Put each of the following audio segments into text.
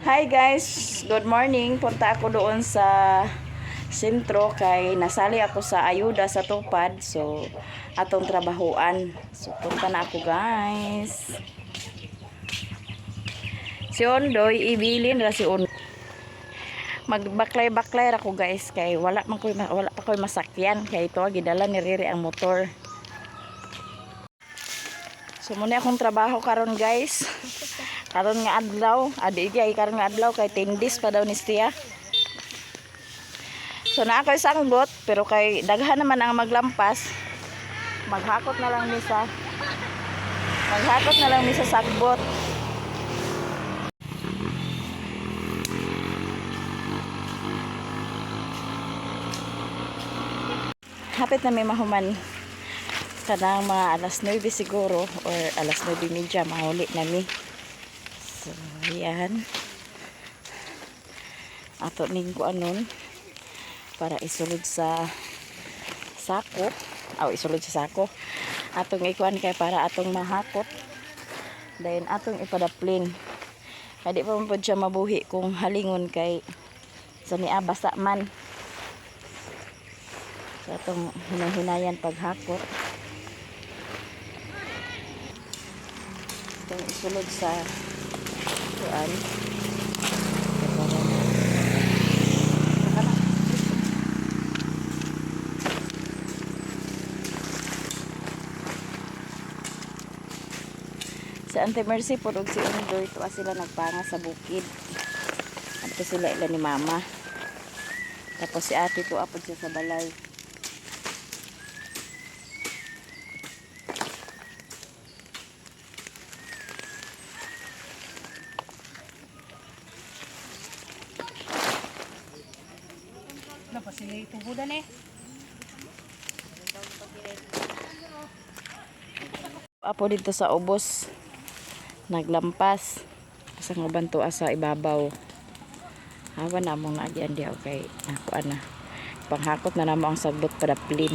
Hi guys, good morning. Punta ako doon sa sentro kay nasali ako sa ayuda sa tupad. So, atong trabahuan. So, punta na ako guys. Si Ondoy, ibilin ra si Ondoy. Magbaklay-baklay ra ko guys kay wala pa koy masakyan kay ito gidala ni Riri ang motor. So, muna akong trabaho karon guys. Karon nga adlaw, karon nga adlaw kay tindis pa daw ni Stia. So na ako sanggot pero kay daghan naman ang maglampas. Maghakot na lang ni sa sagbot. Hapit na may mahuman kanang mga alas 9 siguro or alas 9:30 mahuli na mi. So, yan. Ato ning ko anon para isulod sa sako. Isulod sa sako. Atong ikuan kay para atong mahakot. Then atong ipadaplin. Kaya di pa man pod siya mabuhi kung halingon kay sa niabasa man. So atong hinahinayan paghakot. Atong isulod sa kuan. Sa Ante Mercy po og si Undoy to sila nagpanga sa bukid. Adto sila ila ni mama. Tapos si ate to apod siya sa balay. Napasili tubudan eh. Apo dito sa ubos naglampas sa uban to sa ibabaw. Hawa na mong naagyan di okay. Ako ana. Panghakot na namo ang sagbot para plin.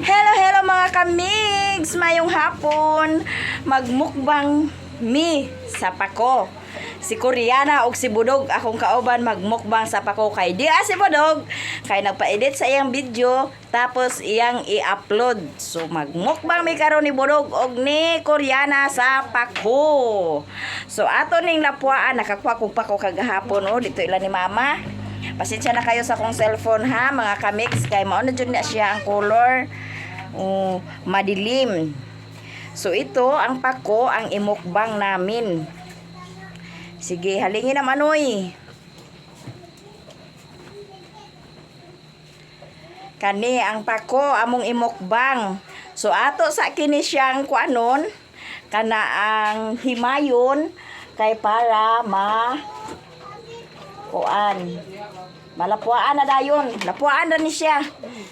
Hello mga kamigs, mayong hapon. Magmukbang mi sa pako. Si Koreana og si Budog akong kauban magmukbang sa pako kay di si Budog kay nagpa-edit sa iyang video tapos iyang i-upload. So magmukbang mi karon ni Budog og ni Koreana sa pako. So ato ning lapuan nakakuha kog pako kagahapon dito ila ni mama. Pasensya na kayo sa akong cellphone ha mga kamix kay mao na jud na siya ang color madilim. So ito ang pako ang imukbang namin. Sige, halingin naman oy. Kani ang pako among imukbang. So ato sa kini siyang kuanon kana ang himayon kay para malapuan na dayon. Lapuan na ni siya.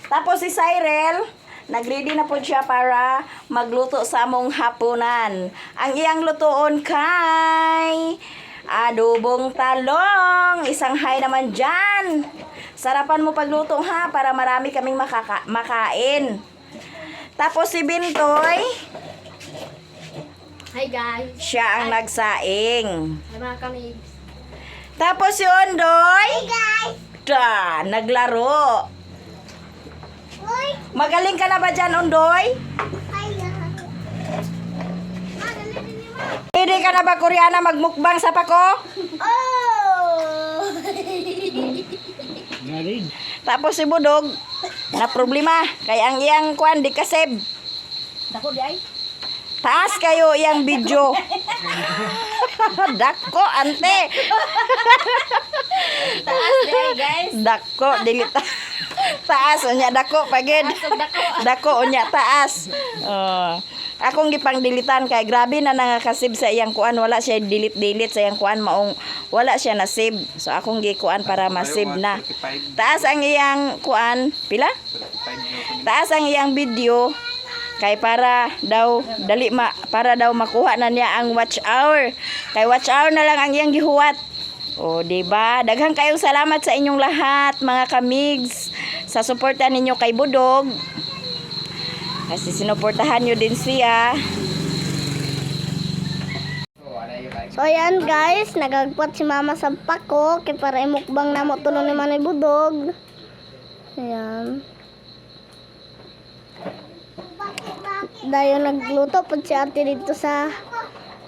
Tapos si Cyril nagready na po siya para magluto sa among hapunan. Ang iyang lutoon kay adobong talong. Isang hi naman dyan. Sarapan mo pagluto ha para marami kaming makain. Tapos si Bintoy. Hi guys. Siya ang nagsaing. Hi mga kamigs. Tapos si Ondoy. Hi guys. Naglaro. Uy. Magaling ka na ba dyan, Ondoy? Hi guys. Hindi ka na ba, Koreana, magmukbang sa pako? Oh. Tapos si Budog, na problema, kaya ang iyang kuan di kaseb. Dako di ay. Taas kayo iyang video. Dako, ante. Taas di ay guys. Dako, dilita. Taas, unya dako, pagid. Dako, unya taas. Akong gipang dilitan kay grabe na nangakasib sa iyang kuan, wala siya delete sa iyang kuan maong wala siya na save. So akong gikuan para ma-save na. Taas ang iyang kuan, pila? Taas ang iyang video kay para daw para daw makuha na niya ang watch hour. Kay watch hour na lang ang iyang gihuwat. O, diba? Daghang kayong salamat sa inyong lahat, mga kamigs, sa suporta ninyo kay Budog. Kasi sinuportahan nyo din siya. So ayan guys, nagagpot si mama sa pako kay para imukbang na mo tulong ni Manay Budog. Ayan. Dayo nagluto po si ate dito sa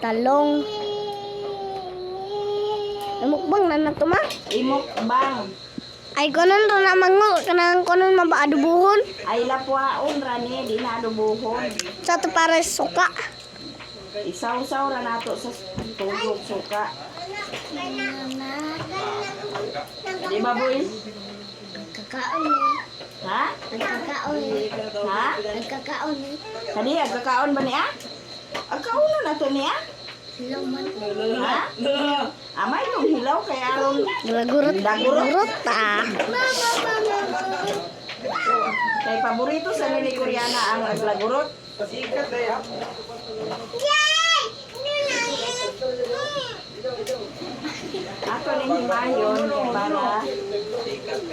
talong. Imukbang na na to ma. Imukbang. Ay konon to na mango, kanang konon mabaadubuhon. Ay lapwaon rani, di na adubuhon. Sa to para suka. Isaw-saw ra nato sa tubog suka. Di ba boy? Kakaon Ha? Nagkakaon Ha? Nagkakaon Kani agkakaon ba niya? Agkaon na to niya? Hello man. Ha? Amay itong hilaw kay aron Lagurot. Lagurot. Ah. kay paborito sa nini Koreana ang aglagurot. Ako ning himayon para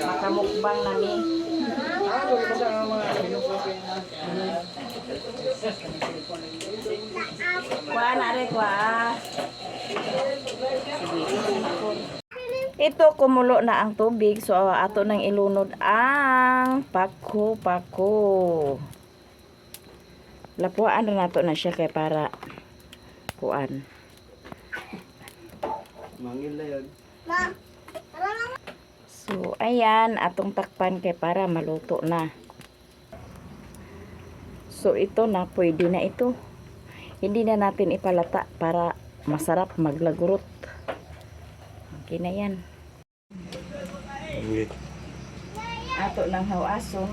makamukbang nami. Kuha na rin, kuha. Ito, kumulo na ang tubig. So, ato nang ilunod ang pako-pako. Lapuan na nato na siya kay para kuan. Mangil na yun. So, ayan, atong takpan kay para maluto na. So, ito na, pwede na ito. Hindi na natin ipalata para masarap maglagurot. Okay na yan. Mangil. Ato ng hawason.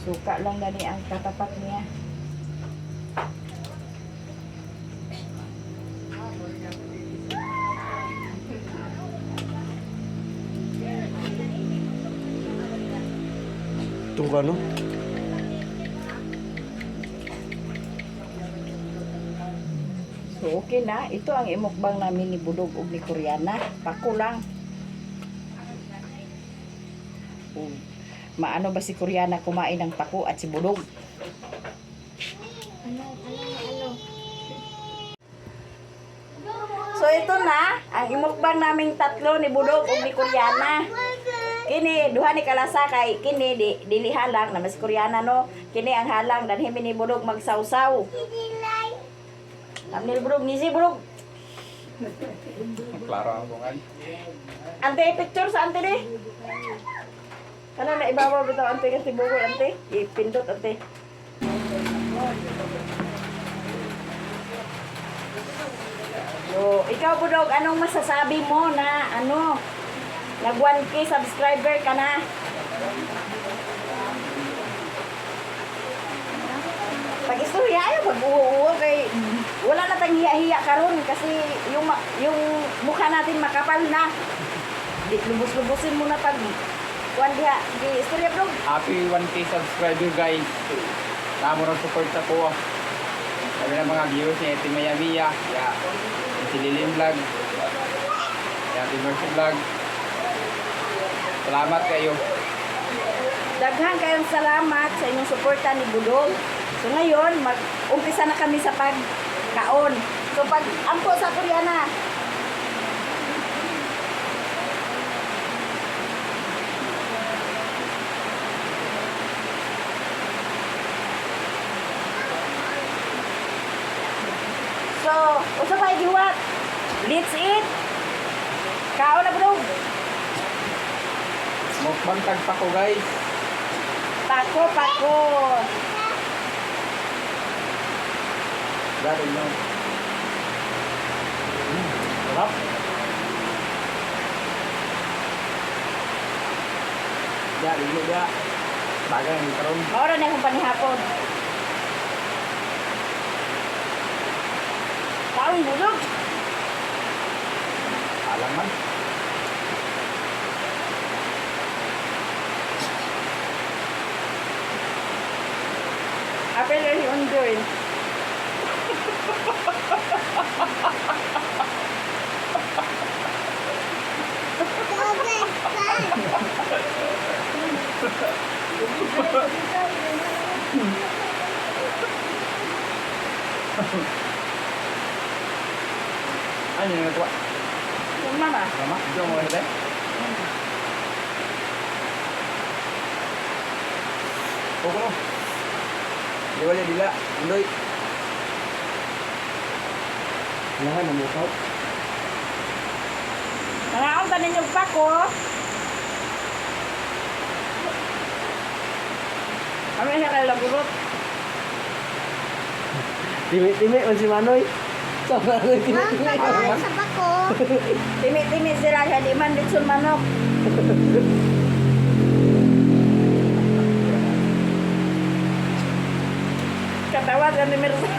Suka lang gani ang katapat niya. Itong ano? So, okay na. Ito ang imukbang namin ni Budog ug ni Koreana. Pako lang. Maano ba si Koreana kumain ng pako at si Budog? So, ito na. Ang imukbang naming tatlo ni Budog ug ni Koreana. Kini, duha ni kalasa kay kini, dili halang. Naman si Koreana, no? Kini ang halang. Danhimi ni Budog magsawsaw. Amnil Budog, ngisi Budog. Klaro ako nga. Ante, picture sa ante di. Kana na ibabaw bitaw ante kasi bugoy ante. Ipindot ante. So, ikaw Budog, anong masasabi mo na ano? Nag 1K subscriber ka na. Pag-istorya ayaw pag-uwo kay wala na tang hiya-hiya karon kasi yung mukha natin makapal na. Di lubos-lubosin mo na pag kuan diha. Di istorya bro. Happy 1K subscriber guys. Namo ron support sa ko. Sabi ng mga viewers ni Ate Maya Mia, si Lilin Vlog, Ate Mercy Vlog. Salamat kayo. Daghan kayong salamat sa inyong suporta ni Budog. So ngayon, mag-umpisa na kami sa pagkaon. So pag ampo sa Koreana. So, usa pa giwat. Let's eat. Kaon na Budog. Mukbang tagpa ko guys. Pako. Grabe no. Sarap. Ya, dili dia. Bagay ni karon. Ora na akong panihapon. Kaon Budog. Alang man. Apel really enjoy. Ano yung nagawa? Yung mama. Lama? Ito mo kasi? Oo no. Di wala dila. Undoy. Lahan na mukaw. Nangaon ka ninyong pako. Kami siya kayo lagurot. Timi-timi man si Manoy. Sama na Ma'am, timi-timi. pagkain sa bako. Timi-timi sila siya di man ditsun manok. Katawad ka ni Mirza.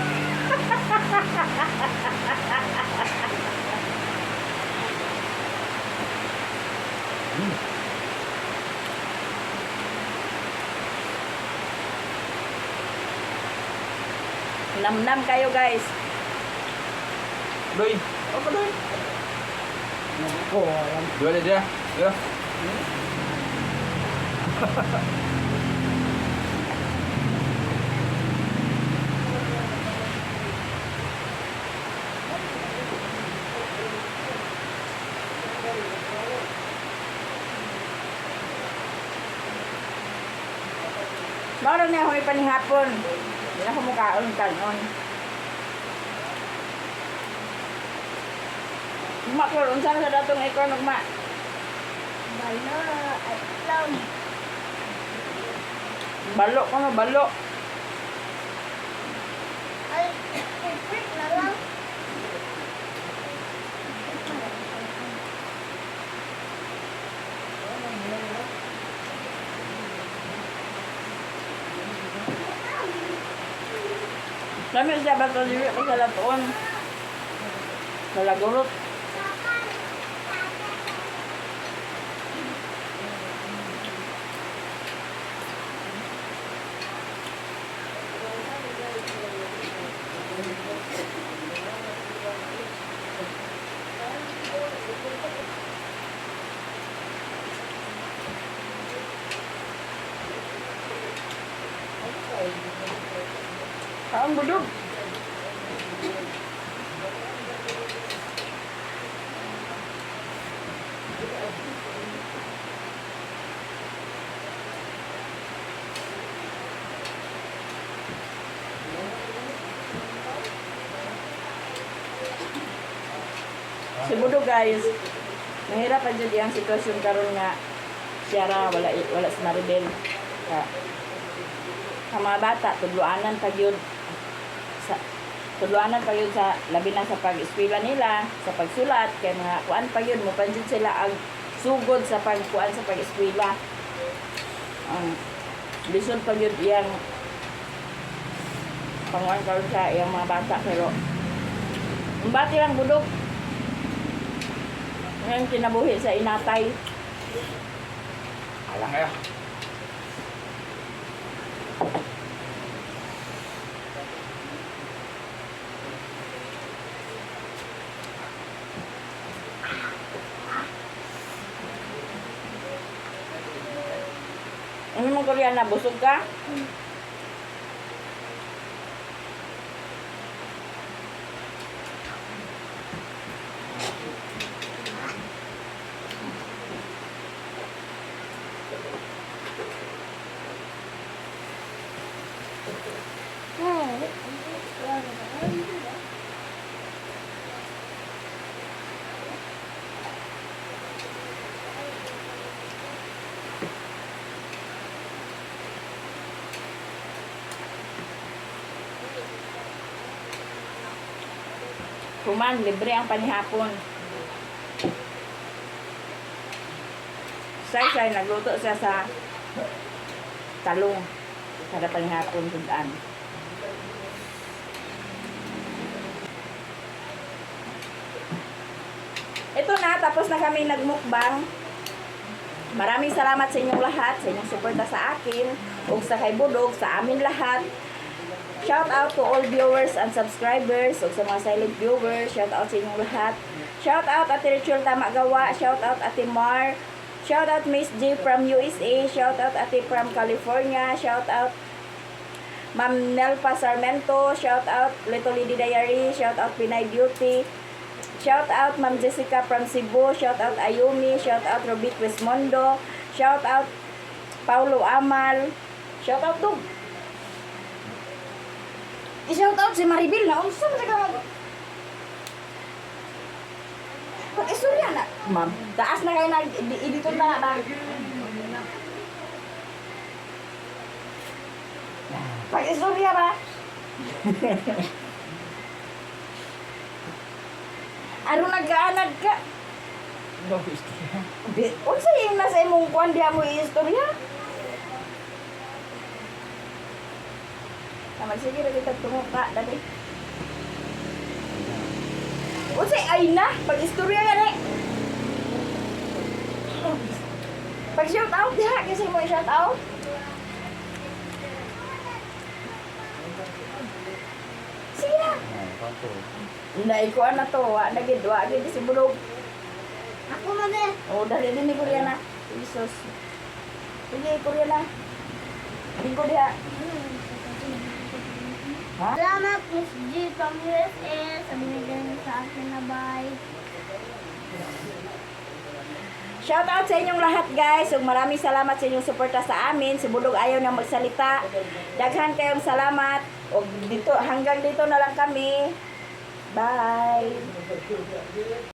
Nam-nam kayo guys. Doy. Apa doy? Oh, alam. Di wala dila. Yo. Baru niya ako ipanihapon. Hindi na ako mukhaon kanon. Mak ko, unsa sa datong ikon ugma? Balo, at lang. Balo ko no, balo. Ay, favorite na lang. Dami siya ba ito dili ko sa latoon? Malagurot. Kaon budog. Si budog guys. Mahirap pa jud ang sitwasyon karon nga siya ra wala si Maribel. Sa mga bata tudloanan pa gyud sa tudloanan pa gyud sa labi na sa pag-eskwela nila, sa pagsulat kay mga kuan pa gyud mo pa jud sila ang sugod sa pagkuan sa pag-eskwela. Lisod pa gyud iyang panguan karon sa iyang mga bata pero ang bati lang budok. Ngayon kinabuhi sa inatay. Alang kayo. Ano mong Koreana, busog ka? Kuman, libre ang panihapon. Say, nagluto siya sa talong. Kada panihapon, sundaan. Ito na, tapos na kami nagmukbang. Maraming salamat sa inyong lahat, sa inyong suporta sa akin, o sa kay Budog, sa amin lahat. Shout out to all viewers and subscribers, o sa mga silent viewers, shout out sa inyong lahat. Shout out Ate Rachel Tamagawa, shout out Ate Mar, shout out Miss J from USA, shout out Ate from California, shout out Ma'am Nelpa Sarmento, shout out Little Lady Diary, shout out Pinay Beauty, shout out Ma'am Jessica from Cebu, shout out Ayumi, shout out Robit Westmondo, shout out Paulo Amal, shout out to. I-shout out si Maribel na unsa man ka mag. Pag istorya na, ma'am, taas na kayo na edito na na. Pag istorya na. Ano nag-aanad ka? Unsa yung nasa imong kuan diha mo istorya? Tama sige ra kita tumuka dali. Unsa ay na pag istorya gani? Pag shout out diha kasi mo shout out. Sige na. Naikuan na to, wa na gid si bulog. Ako man eh. Oh, dali din ni Koreana. Jesus. Sige, Koreana. Tingko diha. Ha? Salamat, Miss G from USA. Sa binigay niyo sa akin na bike. Shout out sa inyong lahat guys. So, maraming salamat sa inyong suporta sa amin. Si Bulog ayaw nang magsalita. Daghan kayong salamat. O dito, hanggang dito na lang kami. Bye.